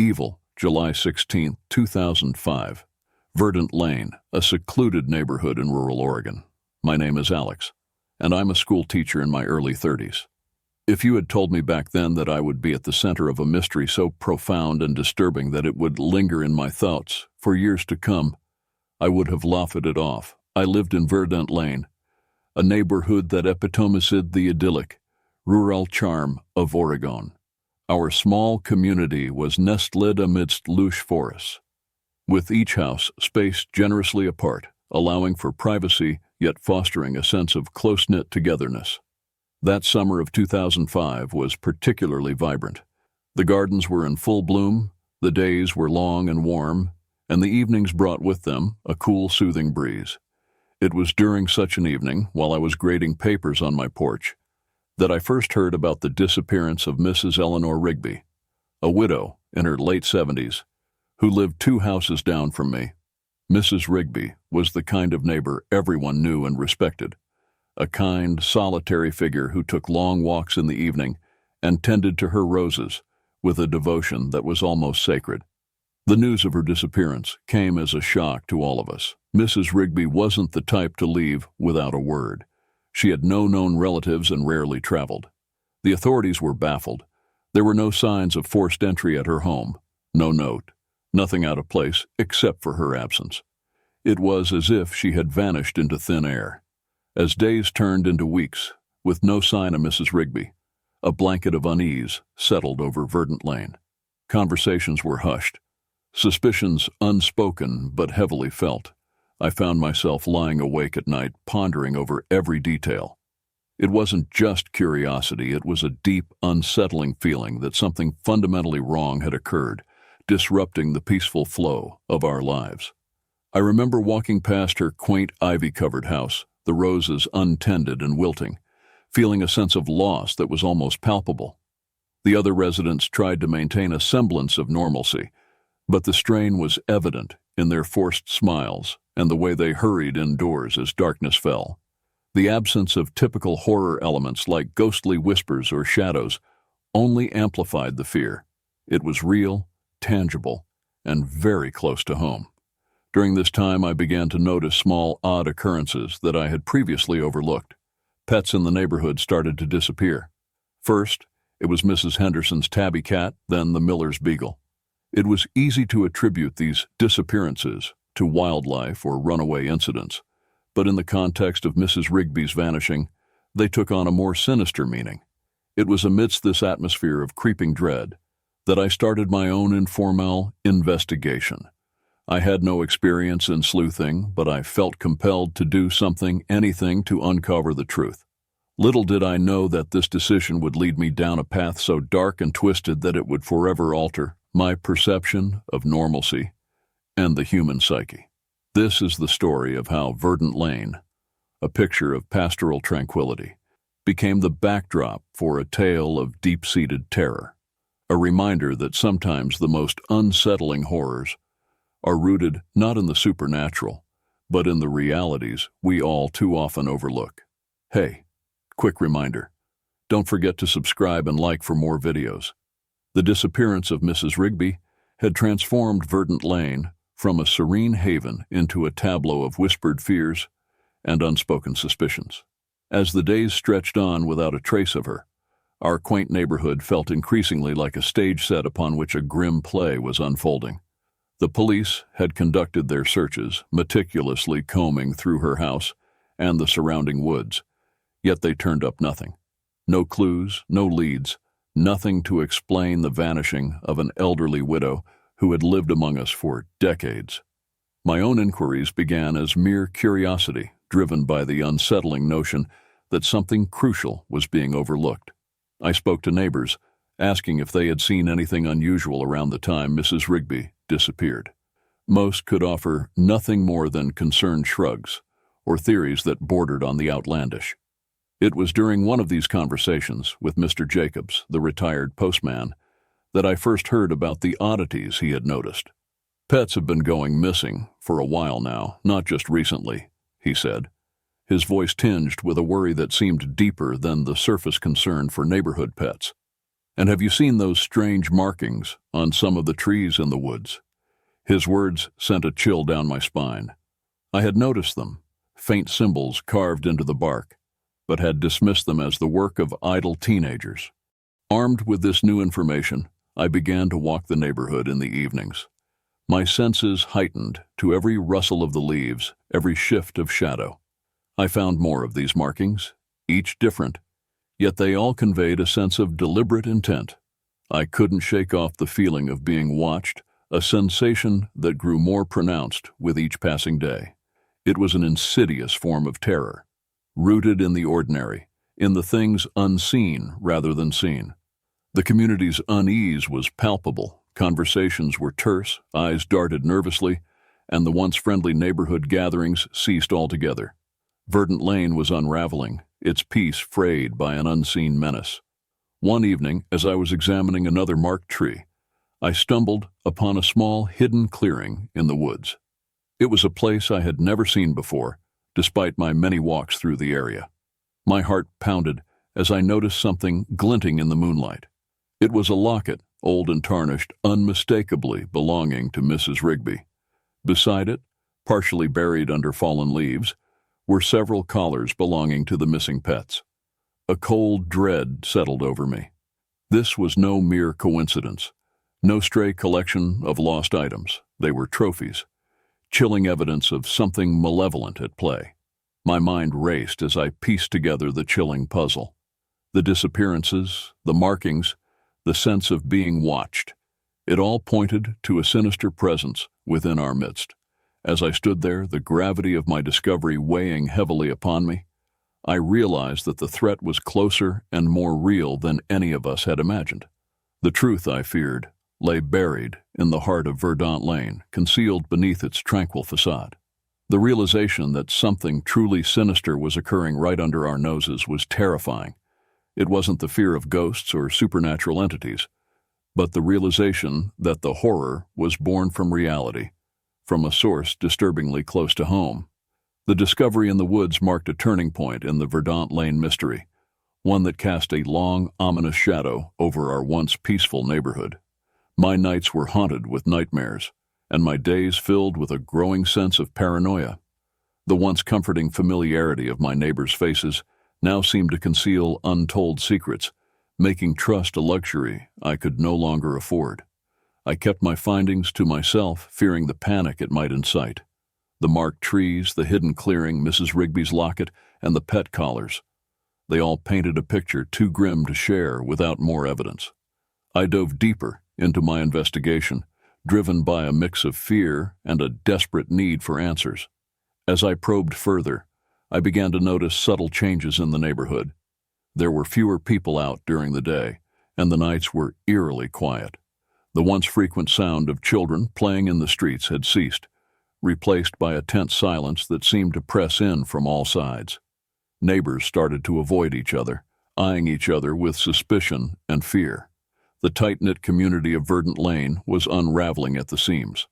Evil, July 16, 2005. Verdant Lane, a secluded neighborhood in rural Oregon. My name is Alex, and I'm a school teacher in my early 30s. If you had told me back then that I would be at the center of a mystery so profound and disturbing that it would linger in my thoughts for years to come, I would have laughed it off. I lived in Verdant Lane, a neighborhood that epitomized the idyllic, rural charm of Oregon. Our small community was nestled amidst lush forests, with each house spaced generously apart, allowing for privacy yet fostering a sense of close-knit togetherness. That summer of 2005 was particularly vibrant. The gardens were in full bloom, the days were long and warm, and the evenings brought with them a cool, soothing breeze. It was during such an evening, while I was grading papers on my porch, that I first heard about the disappearance of Mrs. Eleanor Rigby, a widow in her late 70s, who lived 2 houses down from me. Mrs. Rigby was the kind of neighbor everyone knew and respected, a kind, solitary figure who took long walks in the evening and tended to her roses with a devotion that was almost sacred. The news of her disappearance came as a shock to all of us. Mrs. Rigby wasn't the type to leave without a word. She had no known relatives and rarely traveled. The authorities were baffled. There were no signs of forced entry at her home, no note, nothing out of place except for her absence. It was as if she had vanished into thin air. As days turned into weeks, with no sign of Mrs. Rigby, a blanket of unease settled over Verdant Lane. Conversations were hushed, suspicions unspoken but heavily felt. I found myself lying awake at night, pondering over every detail. It wasn't just curiosity, it was a deep, unsettling feeling that something fundamentally wrong had occurred, disrupting the peaceful flow of our lives. I remember walking past her quaint ivy-covered house, the roses untended and wilting, feeling a sense of loss that was almost palpable. The other residents tried to maintain a semblance of normalcy, but the strain was evident in their forced smiles and the way they hurried indoors as darkness fell. The absence of typical horror elements like ghostly whispers or shadows only amplified the fear. It was real, tangible, and very close to home. During this time, I began to notice small, odd occurrences that I had previously overlooked. Pets in the neighborhood started to disappear. First, it was Mrs. Henderson's tabby cat, then the miller's beagle. It was easy to attribute these disappearances to wildlife or runaway incidents, but in the context of Mrs. Rigby's vanishing, they took on a more sinister meaning. It was amidst this atmosphere of creeping dread that I started my own informal investigation. I had no experience in sleuthing, but I felt compelled to do anything to uncover the truth. Little did I know that this decision would lead me down a path so dark and twisted that it would forever alter my perception of normalcy and the human psyche. This is the story of how Verdant Lane, a picture of pastoral tranquility, became the backdrop for a tale of deep-seated terror, a reminder that sometimes the most unsettling horrors are rooted not in the supernatural, but in the realities we all too often overlook. Hey, quick reminder, don't forget to subscribe and like for more videos. The disappearance of Mrs. Rigby had transformed Verdant Lane from a serene haven into a tableau of whispered fears and unspoken suspicions. As the days stretched on without a trace of her, our quaint neighborhood felt increasingly like a stage set upon which a grim play was unfolding. The police had conducted their searches, meticulously combing through her house and the surrounding woods, yet they turned up nothing. No clues, no leads, nothing to explain the vanishing of an elderly widow who had lived among us for decades. My own inquiries began as mere curiosity, driven by the unsettling notion that something crucial was being overlooked. I spoke to neighbors, asking if they had seen anything unusual around the time Mrs. Rigby disappeared. Most could offer nothing more than concerned shrugs or theories that bordered on the outlandish. It was during one of these conversations with Mr. Jacobs, the retired postman, that I first heard about the oddities he had noticed. Pets have been going missing for a while now, not just recently, he said, his voice tinged with a worry that seemed deeper than the surface concern for neighborhood pets. And have you seen those strange markings on some of the trees in the woods? His words sent a chill down my spine. I had noticed them, faint symbols carved into the bark, but had dismissed them as the work of idle teenagers. Armed with this new information, I began to walk the neighborhood in the evenings. My senses heightened to every rustle of the leaves, every shift of shadow. I found more of these markings, each different, yet they all conveyed a sense of deliberate intent. I couldn't shake off the feeling of being watched, a sensation that grew more pronounced with each passing day. It was an insidious form of terror, rooted in the ordinary, in the things unseen rather than seen. The community's unease was palpable. Conversations were terse, eyes darted nervously, and the once friendly neighborhood gatherings ceased altogether. Verdant Lane was unraveling, its peace frayed by an unseen menace. One evening, as I was examining another marked tree, I stumbled upon a small hidden clearing in the woods. It was a place I had never seen before, despite my many walks through the area. My heart pounded as I noticed something glinting in the moonlight. It was a locket, old and tarnished, unmistakably belonging to Mrs. Rigby. Beside it, partially buried under fallen leaves, were several collars belonging to the missing pets. A cold dread settled over me. This was no mere coincidence, no stray collection of lost items. They were trophies, chilling evidence of something malevolent at play. My mind raced as I pieced together the chilling puzzle. The disappearances, the markings, the sense of being watched. It all pointed to a sinister presence within our midst. As I stood there, the gravity of my discovery weighing heavily upon me, I realized that the threat was closer and more real than any of us had imagined. The truth, I feared, lay buried in the heart of Verdant Lane, concealed beneath its tranquil facade. The realization that something truly sinister was occurring right under our noses was terrifying. It wasn't the fear of ghosts or supernatural entities, but the realization that the horror was born from reality, from a source disturbingly close to home. The discovery in the woods marked a turning point in the Verdant Lane mystery, one that cast a long, ominous shadow over our once peaceful neighborhood. My nights were haunted with nightmares, and my days filled with a growing sense of paranoia. The once comforting familiarity of my neighbors' faces now seemed to conceal untold secrets, making trust a luxury I could no longer afford. I kept my findings to myself, fearing the panic it might incite. The marked trees, the hidden clearing, Mrs. Rigby's locket, and the pet collars. They all painted a picture too grim to share without more evidence. I dove deeper into my investigation, driven by a mix of fear and a desperate need for answers. As I probed further, I began to notice subtle changes in the neighborhood. There were fewer people out during the day, and the nights were eerily quiet. The once frequent sound of children playing in the streets had ceased, replaced by a tense silence that seemed to press in from all sides. Neighbors started to avoid each other, eyeing each other with suspicion and fear. The tight-knit community of Verdant Lane was unraveling at the seams.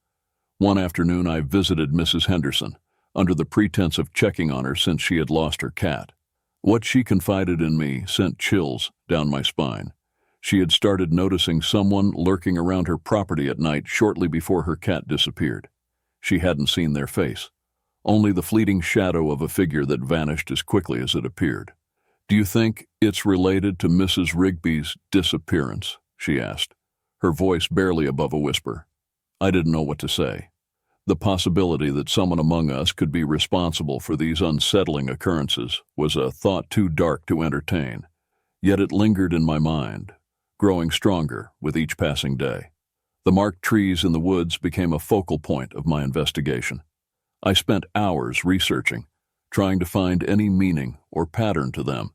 One afternoon I visited Mrs. Henderson, under the pretense of checking on her since she had lost her cat. What she confided in me sent chills down my spine. She had started noticing someone lurking around her property at night shortly before her cat disappeared. She hadn't seen their face, only the fleeting shadow of a figure that vanished as quickly as it appeared. "Do you think it's related to Mrs. Rigby's disappearance?" she asked, her voice barely above a whisper. I didn't know what to say. The possibility that someone among us could be responsible for these unsettling occurrences was a thought too dark to entertain, yet it lingered in my mind, growing stronger with each passing day. The marked trees in the woods became a focal point of my investigation. I spent hours researching, trying to find any meaning or pattern to them,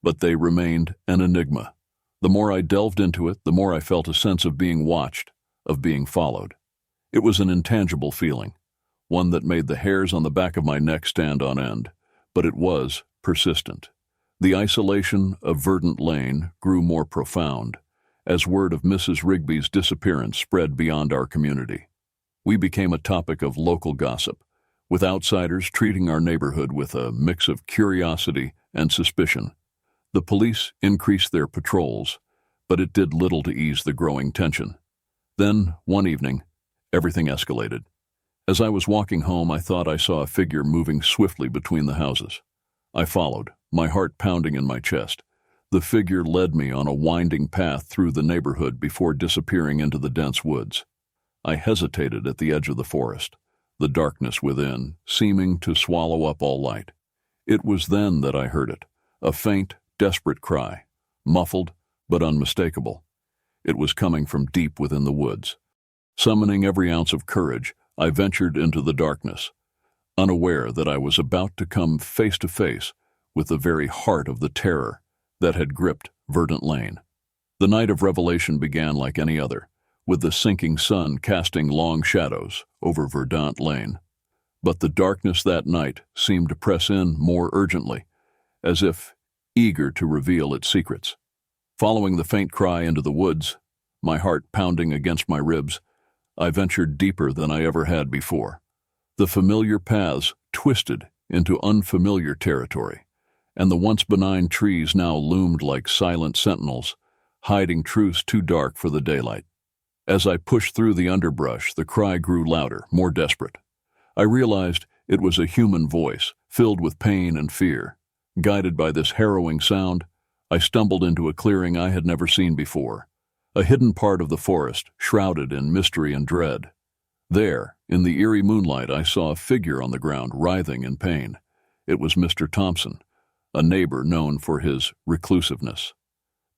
but they remained an enigma. The more I delved into it, the more I felt a sense of being watched, of being followed. It was an intangible feeling, one that made the hairs on the back of my neck stand on end, but it was persistent. The isolation of Verdant Lane grew more profound as word of Mrs. Rigby's disappearance spread beyond our community. We became a topic of local gossip, with outsiders treating our neighborhood with a mix of curiosity and suspicion. The police increased their patrols, but it did little to ease the growing tension. Then, one evening, everything escalated. As I was walking home, I thought I saw a figure moving swiftly between the houses. I followed, my heart pounding in my chest. The figure led me on a winding path through the neighborhood before disappearing into the dense woods. I hesitated at the edge of the forest, the darkness within seeming to swallow up all light. It was then that I heard it, a faint, desperate cry, muffled but unmistakable. It was coming from deep within the woods. Summoning every ounce of courage, I ventured into the darkness, unaware that I was about to come face to face with the very heart of the terror that had gripped Verdant Lane. The night of revelation began like any other, with the sinking sun casting long shadows over Verdant Lane. But the darkness that night seemed to press in more urgently, as if eager to reveal its secrets. Following the faint cry into the woods, my heart pounding against my ribs, I ventured deeper than I ever had before. The familiar paths twisted into unfamiliar territory, and the once benign trees now loomed like silent sentinels, hiding truths too dark for the daylight. As I pushed through the underbrush, the cry grew louder, more desperate. I realized it was a human voice, filled with pain and fear. Guided by this harrowing sound, I stumbled into a clearing I had never seen before, a hidden part of the forest, shrouded in mystery and dread. There, in the eerie moonlight, I saw a figure on the ground, writhing in pain. It was Mr. Thompson, a neighbor known for his reclusiveness.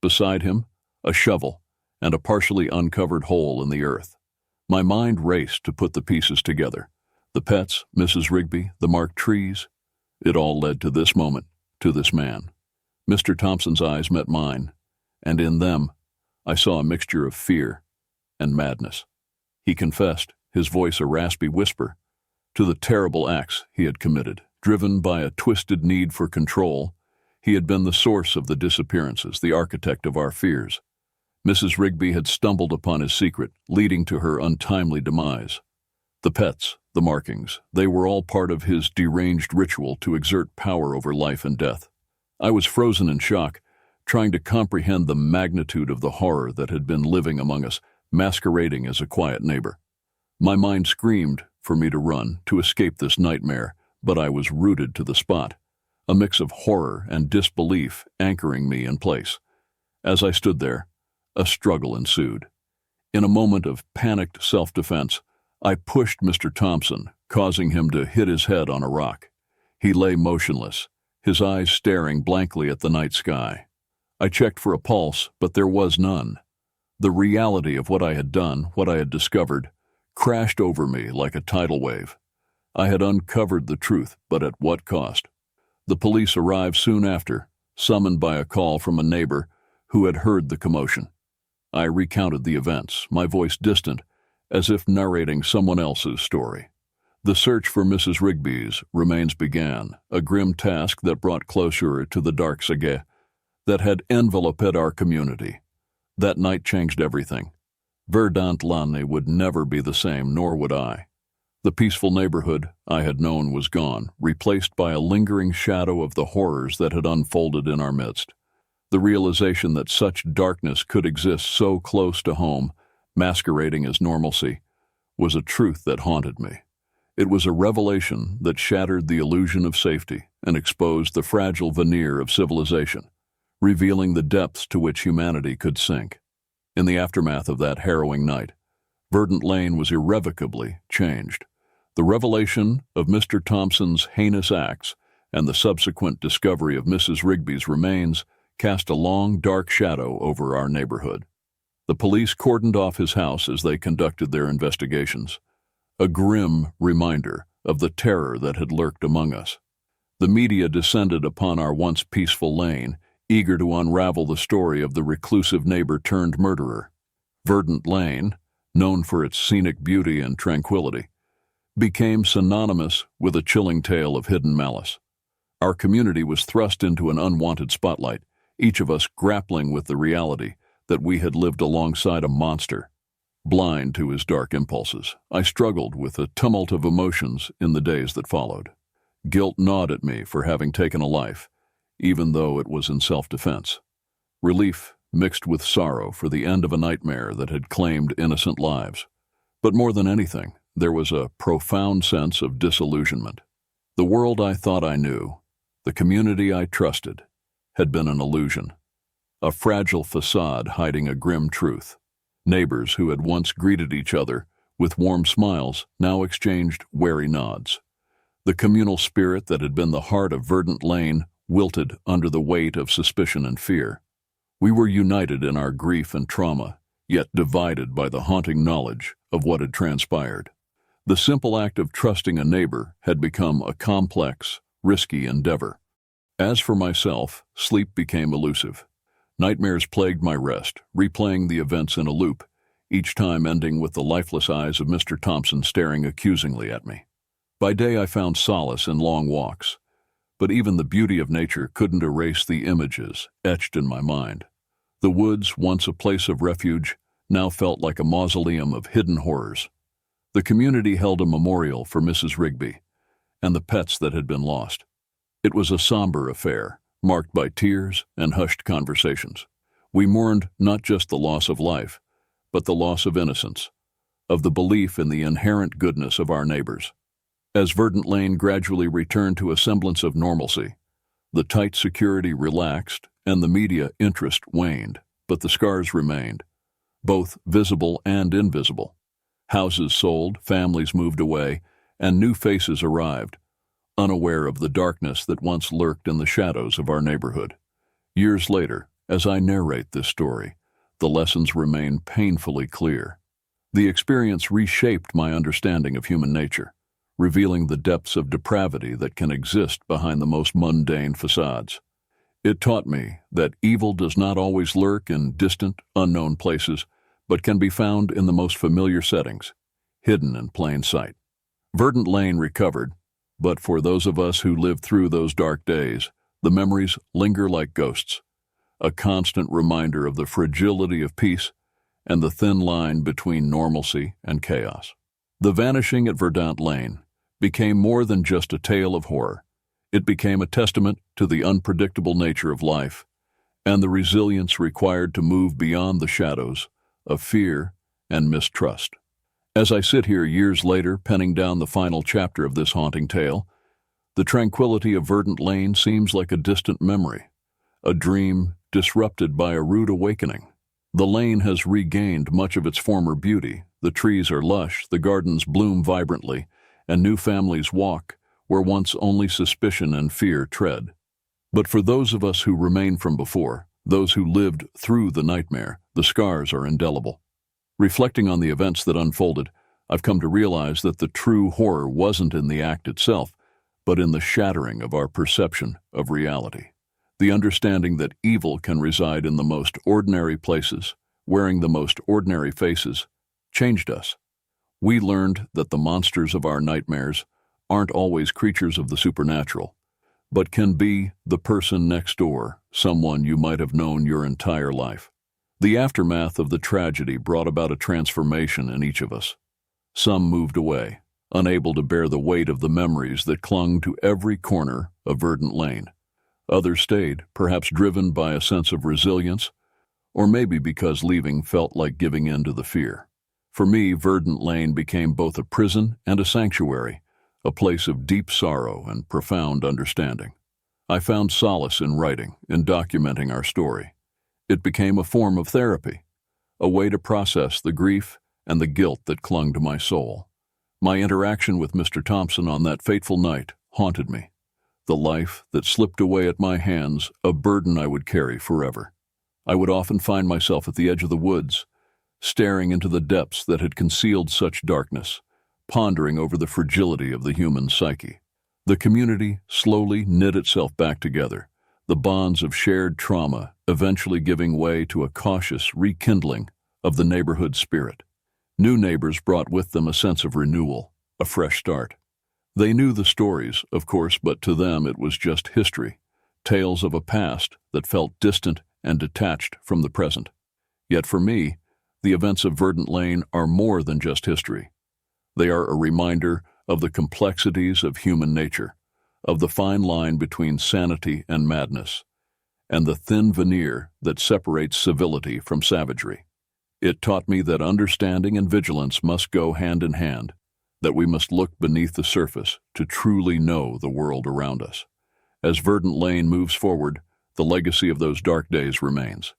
Beside him, a shovel and a partially uncovered hole in the earth. My mind raced to put the pieces together. The pets, Mrs. Rigby, the marked trees. It all led to this moment, to this man. Mr. Thompson's eyes met mine, and in them, I saw a mixture of fear and madness. He confessed, his voice a raspy whisper, to the terrible acts he had committed. Driven by a twisted need for control, he had been the source of the disappearances, the architect of our fears. Mrs. Rigby had stumbled upon his secret, leading to her untimely demise. The pets, the markings, they were all part of his deranged ritual to exert power over life and death. I was frozen in shock, trying to comprehend the magnitude of the horror that had been living among us, masquerading as a quiet neighbor. My mind screamed for me to run, to escape this nightmare, but I was rooted to the spot, a mix of horror and disbelief anchoring me in place. As I stood there, a struggle ensued. In a moment of panicked self-defense, I pushed Mr. Thompson, causing him to hit his head on a rock. He lay motionless, his eyes staring blankly at the night sky. I checked for a pulse, but there was none. The reality of what I had done, what I had discovered, crashed over me like a tidal wave. I had uncovered the truth, but at what cost? The police arrived soon after, summoned by a call from a neighbor who had heard the commotion. I recounted the events, my voice distant, as if narrating someone else's story. The search for Mrs. Rigby's remains began, a grim task that brought closure to the dark saga that had enveloped our community. That night changed everything. Verdant Lane would never be the same, nor would I. The peaceful neighborhood I had known was gone, replaced by a lingering shadow of the horrors that had unfolded in our midst. The realization that such darkness could exist so close to home, masquerading as normalcy, was a truth that haunted me. It was a revelation that shattered the illusion of safety and exposed the fragile veneer of civilization, revealing the depths to which humanity could sink. In the aftermath of that harrowing night, Verdant Lane was irrevocably changed. The revelation of Mr. Thompson's heinous acts and the subsequent discovery of Mrs. Rigby's remains cast a long, dark shadow over our neighborhood. The police cordoned off his house as they conducted their investigations, a grim reminder of the terror that had lurked among us. The media descended upon our once peaceful lane, eager to unravel the story of the reclusive neighbor-turned-murderer. Verdant Lane, known for its scenic beauty and tranquility, became synonymous with a chilling tale of hidden malice. Our community was thrust into an unwanted spotlight, each of us grappling with the reality that we had lived alongside a monster. Blind to his dark impulses, I struggled with a tumult of emotions in the days that followed. Guilt gnawed at me for having taken a life, even though it was in self-defense. Relief mixed with sorrow for the end of a nightmare that had claimed innocent lives. But more than anything, there was a profound sense of disillusionment. The world I thought I knew, the community I trusted, had been an illusion, a fragile facade hiding a grim truth. Neighbors who had once greeted each other with warm smiles now exchanged wary nods. The communal spirit that had been the heart of Verdant Lane wilted under the weight of suspicion and fear. We were united in our grief and trauma, yet divided by the haunting knowledge of what had transpired. The simple act of trusting a neighbor had become a complex, risky endeavor. As for myself, sleep became elusive. Nightmares plagued my rest, replaying the events in a loop, each time ending with the lifeless eyes of Mr. Thompson staring accusingly at me. By day I found solace in long walks, but even the beauty of nature couldn't erase the images etched in my mind. The woods, once a place of refuge, now felt like a mausoleum of hidden horrors. The community held a memorial for Mrs. Rigby and the pets that had been lost. It was a somber affair, marked by tears and hushed conversations. We mourned not just the loss of life, but the loss of innocence, of the belief in the inherent goodness of our neighbors. As Verdant Lane gradually returned to a semblance of normalcy, the tight security relaxed and the media interest waned, but the scars remained, both visible and invisible. Houses sold, families moved away, and new faces arrived, unaware of the darkness that once lurked in the shadows of our neighborhood. Years later, as I narrate this story, the lessons remain painfully clear. The experience reshaped my understanding of human nature, revealing the depths of depravity that can exist behind the most mundane facades. It taught me that evil does not always lurk in distant, unknown places, but can be found in the most familiar settings, hidden in plain sight. Verdant Lane recovered, but for those of us who lived through those dark days, the memories linger like ghosts, a constant reminder of the fragility of peace and the thin line between normalcy and chaos. The Vanishing at Verdant Lane became more than just a tale of horror. It became a testament to the unpredictable nature of life and the resilience required to move beyond the shadows of fear and mistrust. As I sit here years later penning down the final chapter of this haunting tale, the tranquility of Verdant Lane seems like a distant memory, a dream disrupted by a rude awakening. The lane has regained much of its former beauty. The trees are lush, the gardens bloom vibrantly, and new families walk where once only suspicion and fear tread. But for those of us who remain from before, those who lived through the nightmare, the scars are indelible. Reflecting on the events that unfolded, I've come to realize that the true horror wasn't in the act itself, but in the shattering of our perception of reality. The understanding that evil can reside in the most ordinary places, wearing the most ordinary faces, changed us. We learned that the monsters of our nightmares aren't always creatures of the supernatural, but can be the person next door, someone you might have known your entire life. The aftermath of the tragedy brought about a transformation in each of us. Some moved away, unable to bear the weight of the memories that clung to every corner of Verdant Lane. Others stayed, perhaps driven by a sense of resilience, or maybe because leaving felt like giving in to the fear. For me, Verdant Lane became both a prison and a sanctuary, a place of deep sorrow and profound understanding. I found solace in writing, in documenting our story. It became a form of therapy, a way to process the grief and the guilt that clung to my soul. My interaction with Mr. Thompson on that fateful night haunted me. The life that slipped away at my hands, a burden I would carry forever. I would often find myself at the edge of the woods, staring into the depths that had concealed such darkness, pondering over the fragility of the human psyche. The community slowly knit itself back together, the bonds of shared trauma eventually giving way to a cautious rekindling of the neighborhood spirit. New neighbors brought with them a sense of renewal, a fresh start. They knew the stories, of course, but to them it was just history, tales of a past that felt distant and detached from the present. Yet for me, the events of Verdant Lane are more than just history. They are a reminder of the complexities of human nature, of the fine line between sanity and madness, and the thin veneer that separates civility from savagery. It taught me that understanding and vigilance must go hand in hand, that we must look beneath the surface to truly know the world around us. As Verdant Lane moves forward, the legacy of those dark days remains.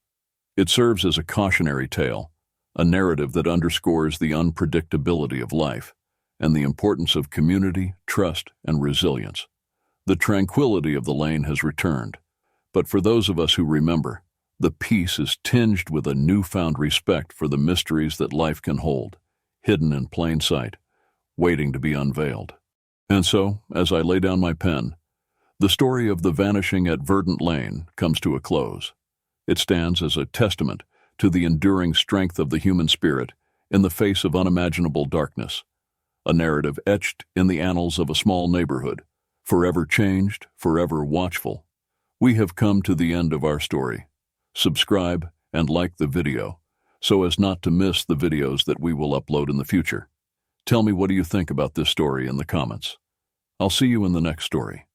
It serves as a cautionary tale, a narrative that underscores the unpredictability of life and the importance of community, trust, and resilience. The tranquility of the lane has returned, but for those of us who remember, the peace is tinged with a newfound respect for the mysteries that life can hold, hidden in plain sight, waiting to be unveiled. And so, as I lay down my pen, the story of the vanishing at Verdant Lane comes to a close. It stands as a testament to the enduring strength of the human spirit in the face of unimaginable darkness, a narrative etched in the annals of a small neighborhood, forever changed, forever watchful. We have come to the end of our story. Subscribe and like the video so as not to miss the videos that we will upload in the future. Tell me, what do you think about this story in the comments? I'll see you in the next story.